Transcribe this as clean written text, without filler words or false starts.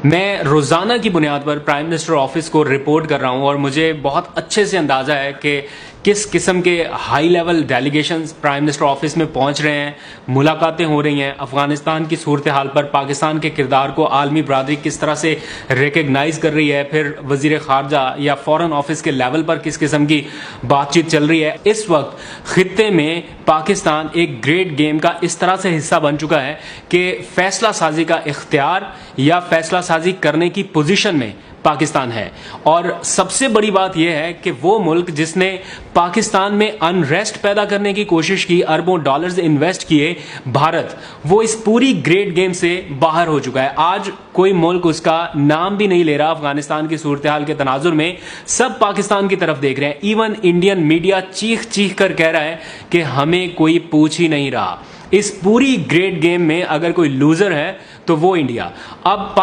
मैं रोज़ाना की बुनियाद पर प्राइम मिनिस्टर ऑफिस को रिपोर्ट कर रहा हूं और मुझे बहुत अच्छे से अंदाज़ा है कि किस किस्म के high level delegations prime minister office में पहुंच रहे हैं, मुलाकातें हो रही हैं, अफगानिस्तान की सूरत हाल पर पाकिस्तान के किरदार को आलमी बरादरी किस तरह से रिकग्नाइज कर रही है, फिर वजीर खारजा या फॉरेन ऑफिस के लेवल पर किस किस्म की बातचीत चल रही है। इस वक्त खित्ते में पाकिस्तान एक ग्रेट गेम का इस तरह से हिस्सा बन चुका है कि फैसला साजी का इख्तियार या फैसला साजी करने की पोजीशन में पाकिस्तान है। और सबसे बड़ी बात यह है कि वो मुल्क जिसने पाकिस्तान में अनरेस्ट पैदा करने की कोशिश की, अरबों डॉलर्स इन्वेस्ट किए, भारत, वो इस पूरी ग्रेट गेम से बाहर हो चुका है। आज कोई मुल्क उसका नाम भी नहीं ले रहा। अफगानिस्तान की सूरत हाल के तनाजुर में सब पाकिस्तान की तरफ देख रहे हैं। इवन इंडियन मीडिया चीख चीख कर कह रहा है कि हमें कोई पूछ ही नहीं रहा। इस पूरी ग्रेट गेम में अगर कोई लूजर है तो वो इंडिया। अब